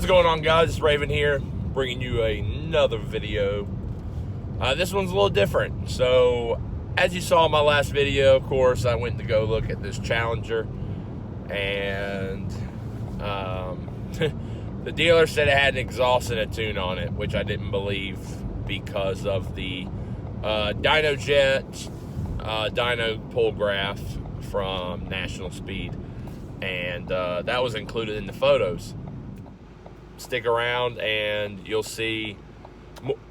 What's going on, guys? It's Raven here, bringing you another video. This one's a little different. So, as you saw in my last video, of course, I went to go look at this Challenger, and the dealer said it had an exhaust and a tune on it, which I didn't believe because of the dyno jet, dyno pole graph from National Speed, and that was included in the photos. Stick around and you'll see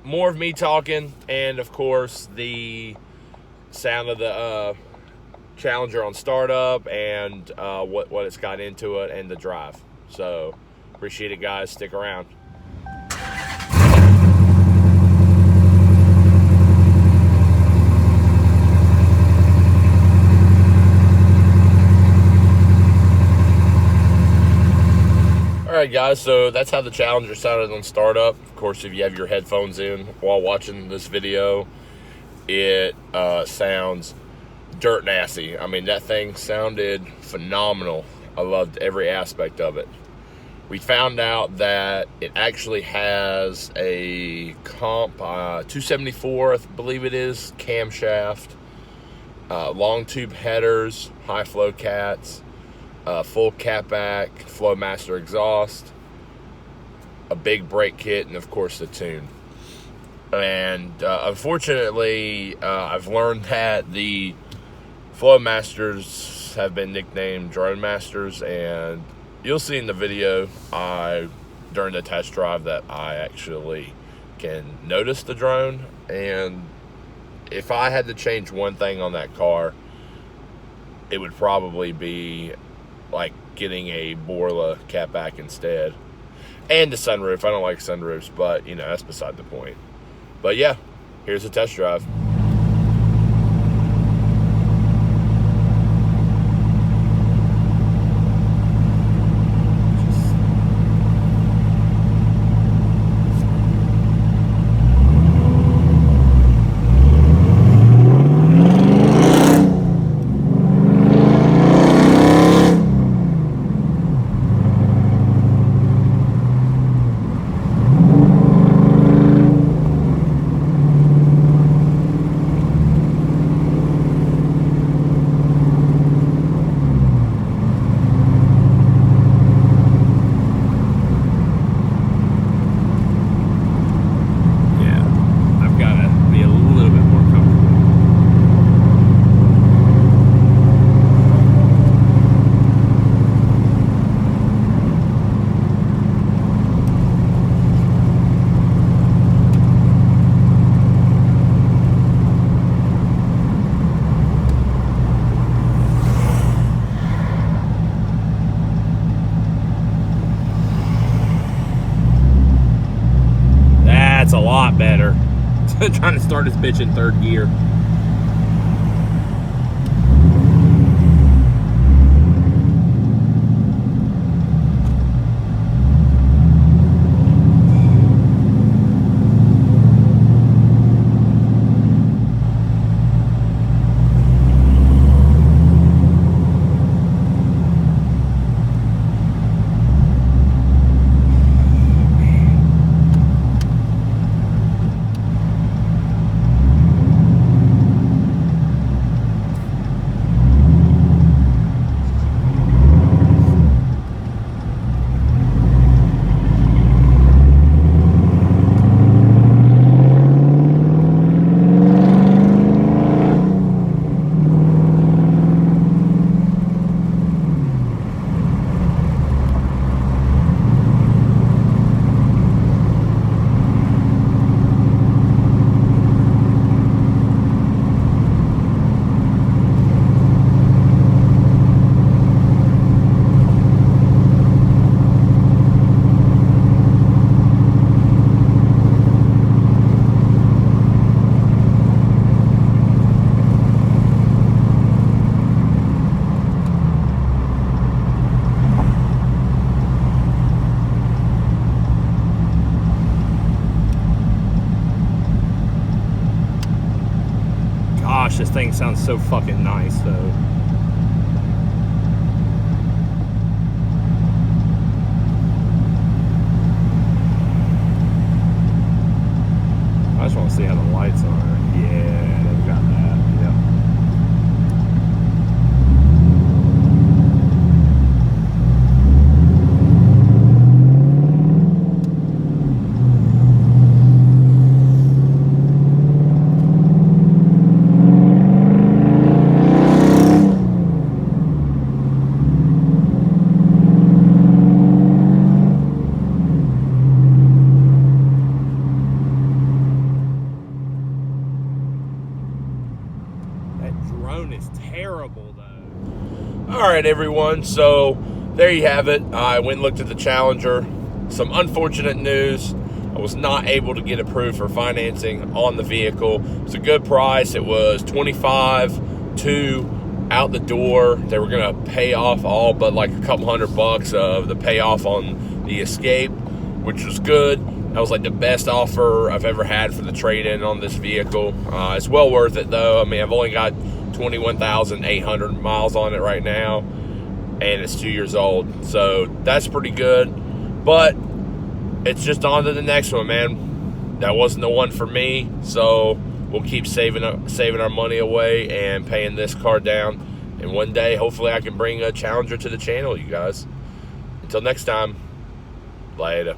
more of me talking, and of course the sound of the Challenger on startup, and what it's got into it, and the drive. So appreciate it, guys. Stick around. Alright, guys, so that's how the Challenger sounded on startup. Of course, if you have your headphones in while watching this video, it sounds dirt nasty. I mean, that thing sounded phenomenal. I loved every aspect of it. We found out that it actually has a comp 274, I believe it is, camshaft, long tube headers, high flow cats, full catback, Flowmaster exhaust, a big brake kit, and of course the tune. And unfortunately, I've learned that the Flowmasters have been nicknamed Drone Masters, and you'll see in the video during the test drive that I actually can notice the drone. And if I had to change one thing on that car, it would probably be like getting a Borla catback instead, and the sunroof. I don't like sunroofs, but you know, that's beside the point. But yeah, here's a test drive. That's a lot better. Trying to start this bitch in third gear. Gosh, this thing sounds so fucking nice, though. right, everyone. So there you have it. I went and looked at the Challenger. Some unfortunate news. I was not able to get approved for financing on the vehicle. It's a good price. It was $25,200 out the door. They were going to pay off all but like a couple $100 of the payoff on the Escape, which was good. That was like the best offer I've ever had for the trade-in on this vehicle. It's well worth it, though. I mean, I've only got 21,800 miles on it right now, and it's 2 years old. So that's pretty good. But it's just on to the next one, man. That wasn't the one for me, so we'll keep saving our money away and paying this car down. And one day, hopefully, I can bring a Challenger to the channel, you guys. Until next time, later.